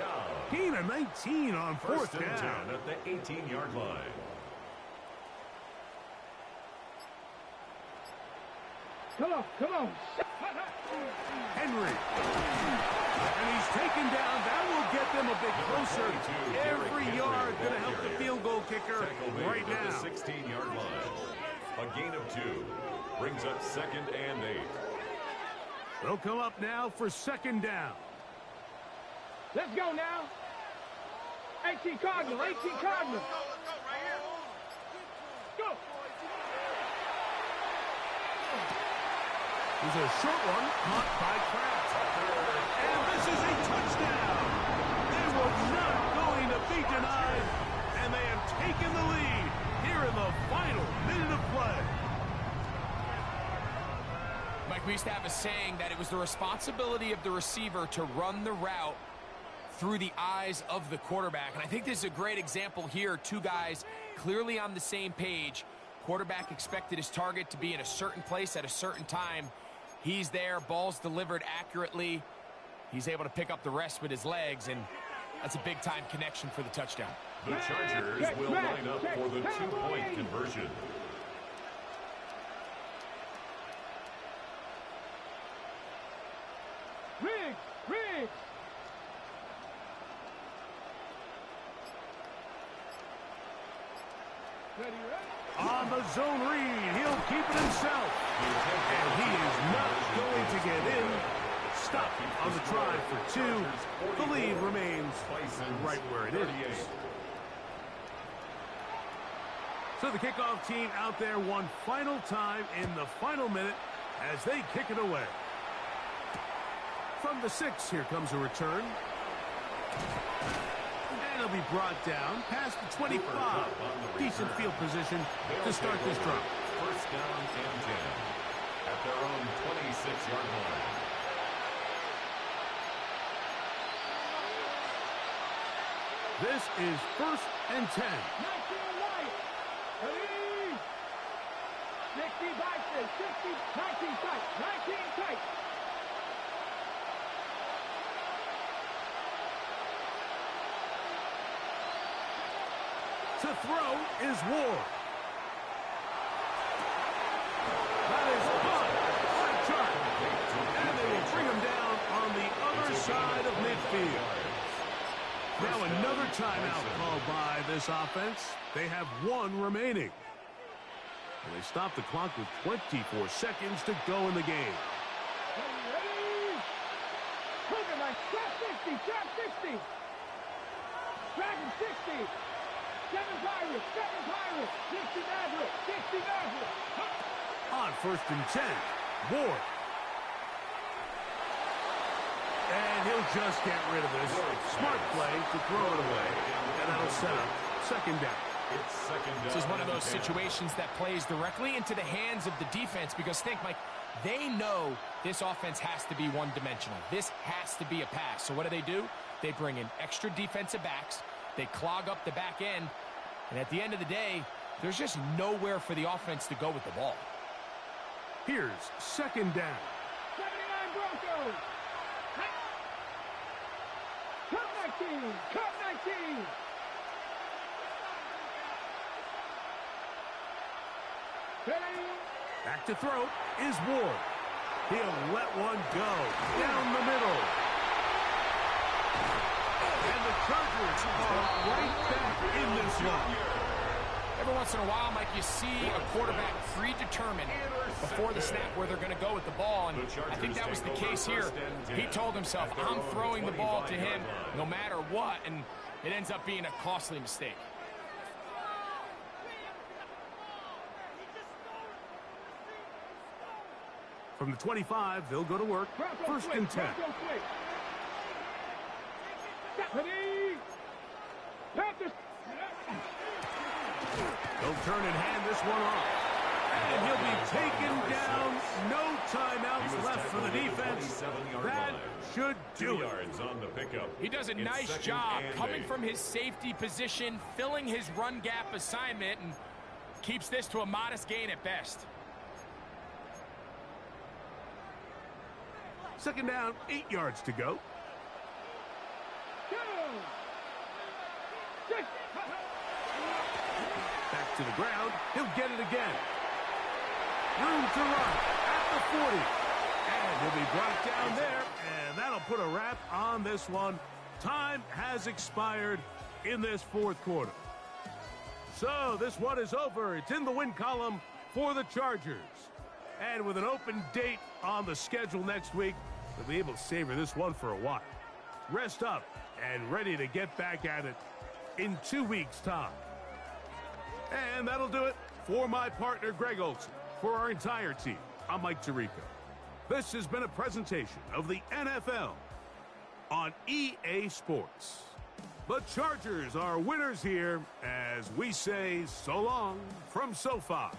Gain of 19 on fourth down. At the 18-yard line. Come on, come on. Henry. And he's taken down. That will get them a bit closer. Every yard going to help the field goal kicker right now. The 16-yard line. A gain of 2 brings up 2nd and 8. They'll come up now for 2nd down. Let's go now. 18 Cardinal, 18 Cardinal. Go. There's a short one caught by Kraft. And this is a touchdown. They were not going to be denied. And they have taken the lead here in the final minute of play. Mike, we used to have a saying that it was the responsibility of the receiver to run the route through the eyes of the quarterback. And I think this is a great example here. 2 guys clearly on the same page. Quarterback expected his target to be in a certain place at a certain time. He's there, ball's delivered accurately. He's able to pick up the rest with his legs, and that's a big-time connection for the touchdown. The Chargers will line up for the 2-point conversion. Riggs. Ready. On the zone read, he'll keep it himself. And he is not going to get in. Stop on the try for 2. The lead remains right where it is. So the kickoff team out there one final time in the final minute as they kick it away. From the 6, here comes a return. And it'll be brought down past the 25. Decent field position to start this drive. First down and 10 at their own 26-yard line. This is 1st and 10. 19 White. Ready. 60 Bison. 60. 19 tight. 19 tight. To throw is Ward. That is caught on a charge. And they will bring him down on the other side of midfield. Now another timeout called by this offense. They have 1 remaining. And they stop the clock with 24 seconds to go in the game. Ready. Cougar nice. Trap 60. Trap 60. Dragon 60. 7 Pirates. 60 Maverick. 60 Maverick. On 1st and 10, Ward. And he'll just get rid of this. Smart play to throw it away. And that'll set up 2nd down. It's 2nd down. This is one of those situations that plays directly into the hands of the defense because think, Mike, they know this offense has to be one-dimensional. This has to be a pass. So what do? They bring in extra defensive backs. They clog up the back end. And at the end of the day, there's just nowhere for the offense to go with the ball. Here's 2nd down. 79 Broncos. Cup 19. Cup 19. Ready. Back to throw is Ward. He'll let one go down the middle. And the Chargers are right back in this one. Every once in a while, Mike, you see a quarterback predetermined before the snap where they're going to go with the ball, and I think that was the case here. He told himself, I'm throwing the ball to him no matter what, and it ends up being a costly mistake. From the 25, they'll go to work. 1st and 10. Ready. Panthers. They'll turn and hand this one off. And he'll be taken down. No timeouts left for the defense. That should do it. On the pickup. He does a nice job coming from his safety position, filling his run gap assignment, and keeps this to a modest gain at best. Second down, 8 yards to go. Back to the ground. He'll get it again. Room to run at the 40. And he'll be brought down there. And that'll put a wrap on this one. Time has expired in this fourth quarter. So this one is over. It's in the win column for the Chargers. And with an open date on the schedule next week, they'll be able to savor this one for a while. Rest up and ready to get back at it in 2 weeks' time. And that'll do it for my partner, Greg Olson. For our entire team, I'm Mike Tirico. This has been a presentation of the NFL on EA Sports. The Chargers are winners here as we say so long from SoFi.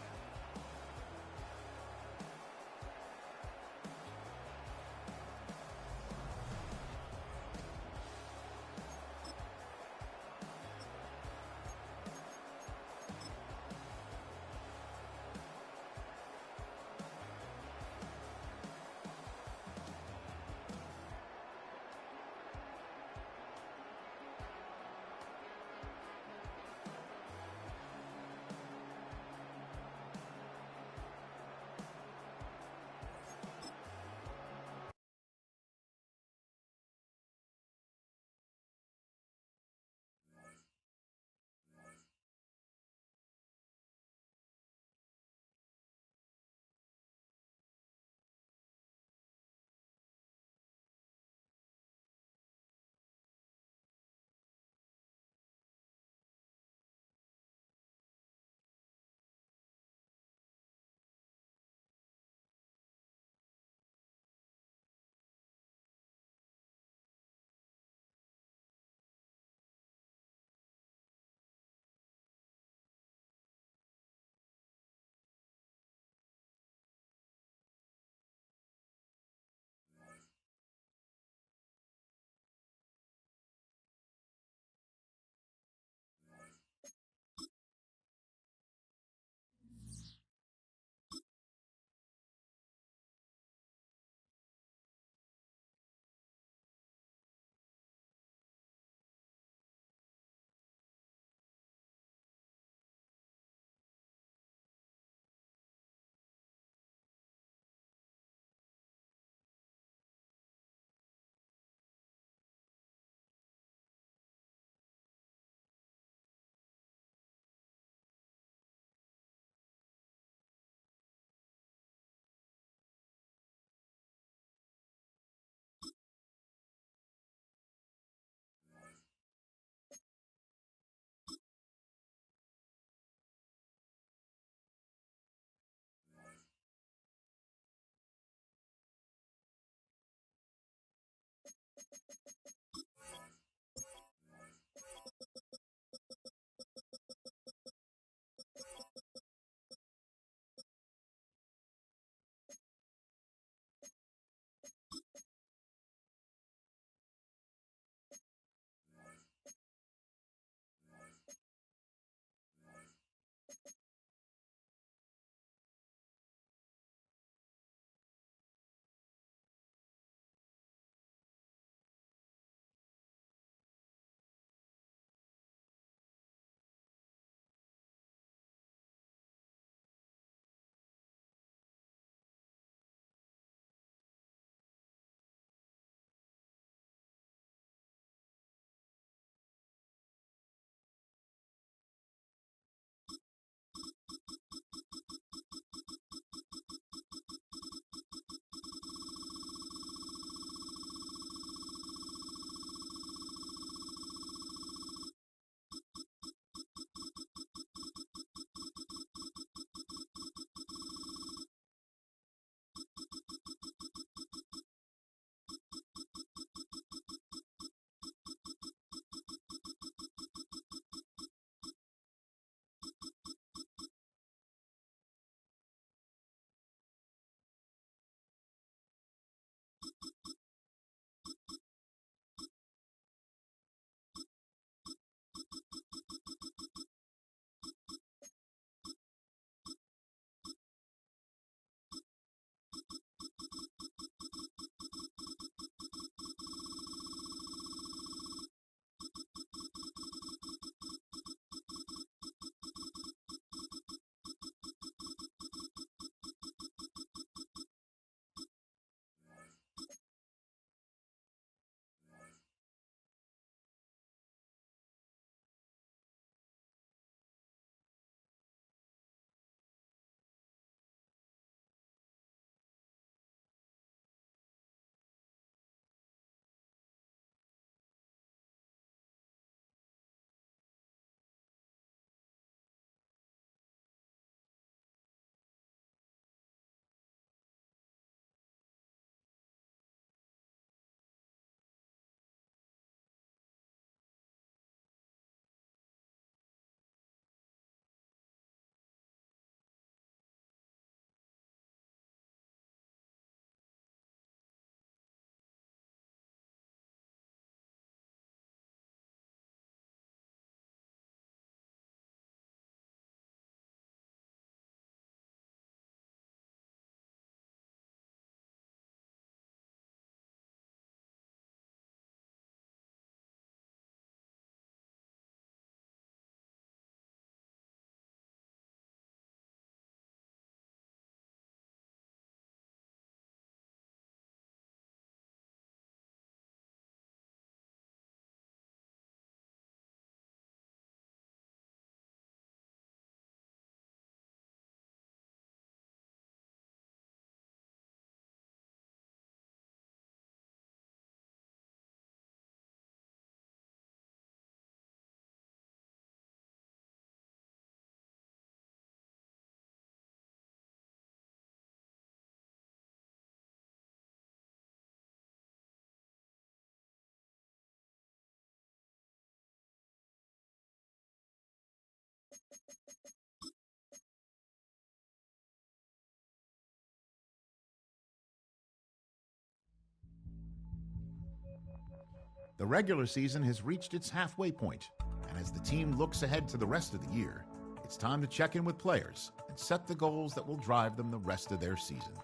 The regular season has reached its halfway point, and as the team looks ahead to the rest of the year, it's time to check in with players and set the goals that will drive them the rest of their season.